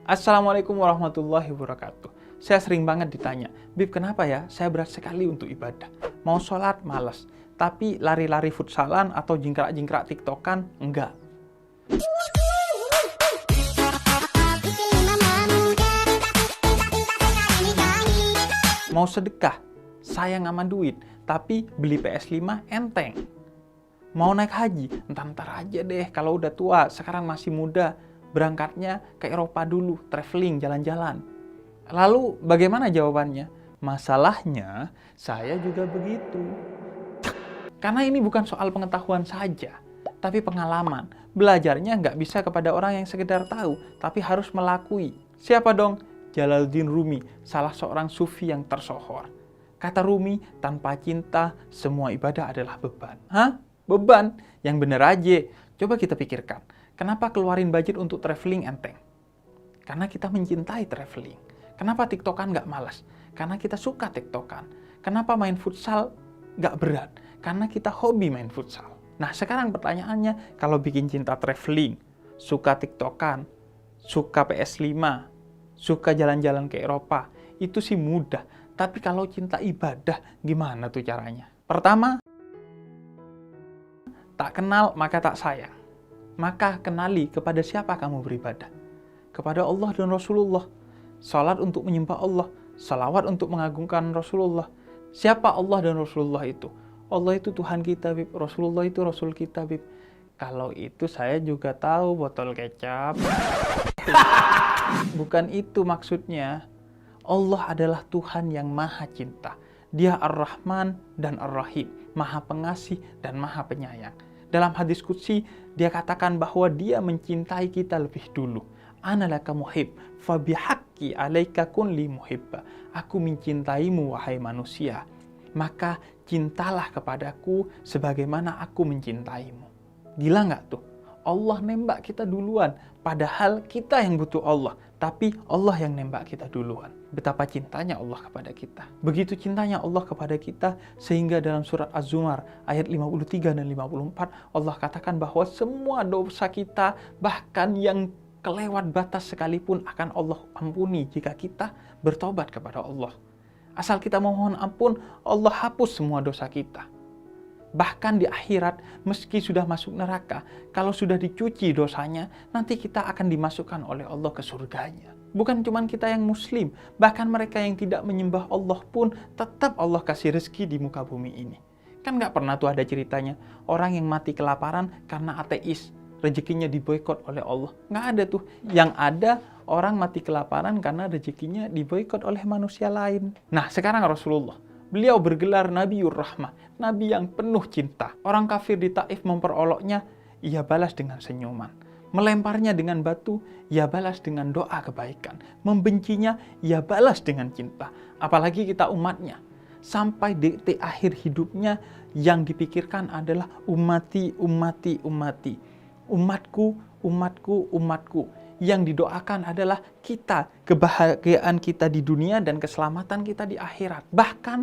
Assalamualaikum warahmatullahi wabarakatuh. Saya sering banget ditanya, Bib, kenapa ya saya berat sekali untuk ibadah? Mau sholat, malas. Tapi lari-lari futsalan atau jingkrak-jingkrak tiktokan, enggak. Mau sedekah, sayang sama duit, tapi beli PS5 enteng. Mau naik haji, entar-entar aja deh kalau udah tua, sekarang masih muda. Berangkatnya ke Eropa dulu, traveling, jalan-jalan. Lalu bagaimana jawabannya? Masalahnya, saya juga begitu. Karena ini bukan soal pengetahuan saja, tapi pengalaman. Belajarnya nggak bisa kepada orang yang sekedar tahu, tapi harus melakui. Siapa dong? Jalaluddin Rumi, salah seorang sufi yang tersohor. Kata Rumi, tanpa cinta, semua ibadah adalah beban. Hah? Beban? Yang bener aja. Coba kita pikirkan. Kenapa keluarin budget untuk traveling enteng? Karena kita mencintai traveling. Kenapa tiktokan nggak malas? Karena kita suka tiktokan. Kenapa main futsal nggak berat? Karena kita hobi main futsal. Nah sekarang pertanyaannya, kalau bikin cinta traveling, suka tiktokan, suka PS5, suka jalan-jalan ke Eropa, itu sih mudah. Tapi kalau cinta ibadah, gimana tuh caranya? Pertama, tak kenal maka tak sayang. Maka kenali kepada siapa kamu beribadah. Kepada Allah dan Rasulullah. Salat untuk menyembah Allah. Salawat untuk mengagungkan Rasulullah. Siapa Allah dan Rasulullah itu? Allah itu Tuhan kita, Bib. Rasulullah itu Rasul kita, Bib. Kalau itu saya juga tahu, botol kecap. Bukan itu maksudnya. Allah adalah Tuhan yang maha cinta. Dia Ar-Rahman dan Ar-Rahim. Maha pengasih dan maha penyayang. Dalam hadis qudsi, dia katakan bahwa dia mencintai kita lebih dulu. Ana laka muhib, fa bihaqqi alaika kun li muhibba. Aku mencintaimu, wahai manusia. Maka cintalah kepadaku sebagaimana aku mencintaimu. Gila nggak tuh? Allah nembak kita duluan. Padahal kita yang butuh Allah. Tapi Allah yang nembak kita duluan. Betapa cintanya Allah kepada kita. Begitu cintanya Allah kepada kita, sehingga dalam surat Az-Zumar ayat 53 dan 54, Allah katakan bahwa semua dosa kita, bahkan yang kelewat batas sekalipun, akan Allah ampuni jika kita bertobat kepada Allah. Asal kita mohon ampun, Allah hapus semua dosa kita. Bahkan di akhirat, meski sudah masuk neraka, kalau sudah dicuci dosanya, nanti kita akan dimasukkan oleh Allah ke surganya. Bukan cuma kita yang muslim, bahkan mereka yang tidak menyembah Allah pun tetap Allah kasih rezeki di muka bumi ini. Kan nggak pernah tuh ada ceritanya, orang yang mati kelaparan karena ateis, rezekinya diboikot oleh Allah. Nggak ada tuh. Yang ada, orang mati kelaparan karena rezekinya diboikot oleh manusia lain. Nah, sekarang Rasulullah, beliau bergelar Nabiur Rahmah, Nabi yang penuh cinta. Orang kafir di Taif memperoloknya, ia balas dengan senyuman. Melemparnya dengan batu, ia balas dengan doa kebaikan. Membencinya, ia balas dengan cinta. Apalagi kita umatnya. Sampai detik akhir hidupnya, yang dipikirkan adalah ummati, ummati, ummati. Umatku, umatku, umatku. Yang didoakan adalah kita, kebahagiaan kita di dunia dan keselamatan kita di akhirat. Bahkan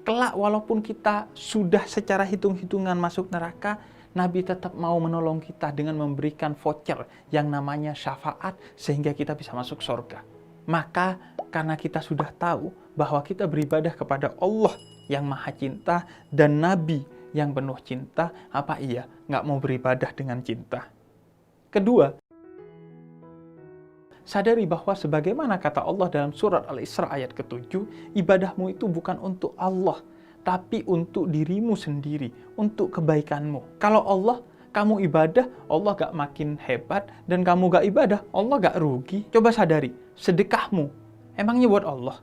kelak walaupun kita sudah secara hitung-hitungan masuk neraka, Nabi tetap mau menolong kita dengan memberikan voucher yang namanya syafaat sehingga kita bisa masuk surga. Maka karena kita sudah tahu bahwa kita beribadah kepada Allah yang maha cinta dan Nabi yang penuh cinta, apa iya nggak mau beribadah dengan cinta? Kedua, sadari bahwa sebagaimana kata Allah dalam surat Al-Isra ayat ke-7, ibadahmu itu bukan untuk Allah, tapi untuk dirimu sendiri, untuk kebaikanmu. Kalau Allah, kamu ibadah, Allah gak makin hebat, dan kamu gak ibadah, Allah gak rugi. Coba sadari, sedekahmu, emangnya buat Allah?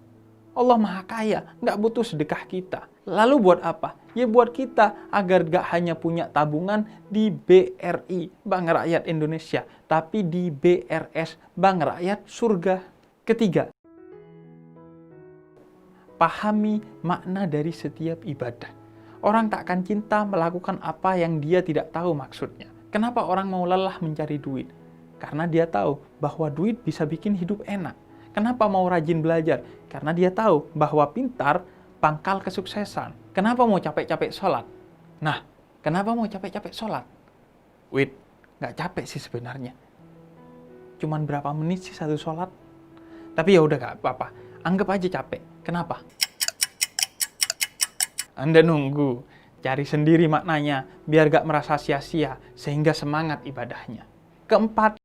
Allah maha kaya, gak butuh sedekah kita. Lalu buat apa? Ya buat kita, agar gak hanya punya tabungan di BRI, Bank Rakyat Indonesia, tapi di BRS, Bank Rakyat Surga. Ketiga, pahami makna dari setiap ibadah. Orang tak akan cinta melakukan apa yang dia tidak tahu maksudnya. Kenapa orang mau lelah mencari duit? Karena dia tahu bahwa duit bisa bikin hidup enak. Kenapa mau rajin belajar? Karena dia tahu bahwa pintar pangkal kesuksesan. Kenapa mau capek-capek sholat? Nah, kenapa mau capek-capek sholat? Nggak capek sih sebenarnya. Cuman berapa menit sih satu sholat? Tapi ya udah gak apa-apa, anggap aja capek. Kenapa? Anda nunggu, cari sendiri maknanya, biar gak merasa sia-sia, sehingga semangat ibadahnya. Keempat,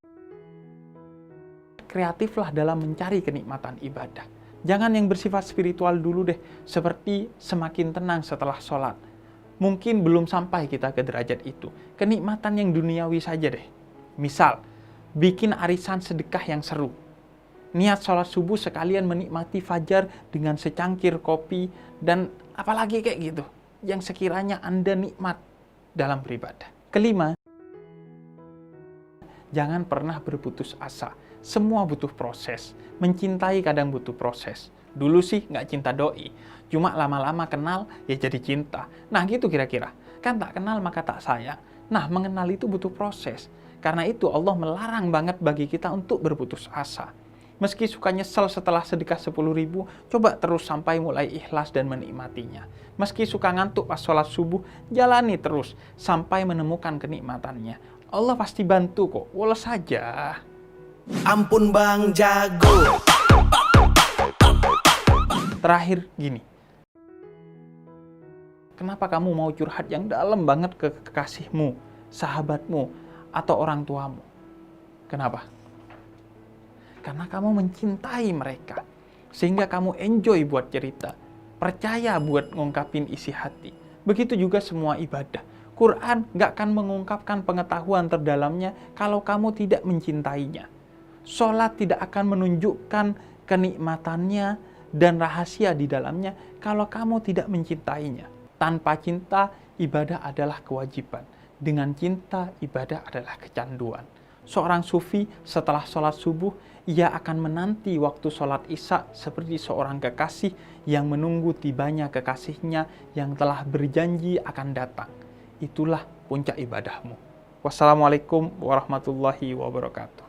kreatiflah dalam mencari kenikmatan ibadah. Jangan yang bersifat spiritual dulu deh, seperti semakin tenang setelah sholat. Mungkin belum sampai kita ke derajat itu. Kenikmatan yang duniawi saja deh. Misal, bikin arisan sedekah yang seru. Niat sholat subuh sekalian menikmati fajar dengan secangkir kopi, dan apalagi kayak gitu, yang sekiranya Anda nikmat dalam beribadah. Kelima, jangan pernah berputus asa. Semua butuh proses. Mencintai kadang butuh proses. Dulu sih nggak cinta doi, cuma lama-lama kenal ya jadi cinta. Nah gitu kira-kira. Kan tak kenal maka tak sayang. Nah mengenal itu butuh proses. Karena itu Allah melarang banget bagi kita untuk berputus asa. Meski suka nyesel setelah sedekah 10.000, coba terus sampai mulai ikhlas dan menikmatinya. Meski suka ngantuk pas sholat subuh, jalani terus sampai menemukan kenikmatannya. Allah pasti bantu kok, woles saja. Ampun Bang Jago. Terakhir gini, kenapa kamu mau curhat yang dalam banget ke kekasihmu, sahabatmu, atau orang tuamu? Kenapa? Karena kamu mencintai mereka, sehingga kamu enjoy buat cerita, percaya buat ngungkapin isi hati. Begitu juga semua ibadah. Quran gak akan mengungkapkan pengetahuan terdalamnya kalau kamu tidak mencintainya. Sholat tidak akan menunjukkan kenikmatannya dan rahasia di dalamnya kalau kamu tidak mencintainya. Tanpa cinta, ibadah adalah kewajiban. Dengan cinta, ibadah adalah kecanduan. Seorang sufi setelah sholat subuh, ia akan menanti waktu sholat isya seperti seorang kekasih yang menunggu tibanya kekasihnya yang telah berjanji akan datang. Itulah puncak ibadahmu. Wassalamualaikum warahmatullahi wabarakatuh.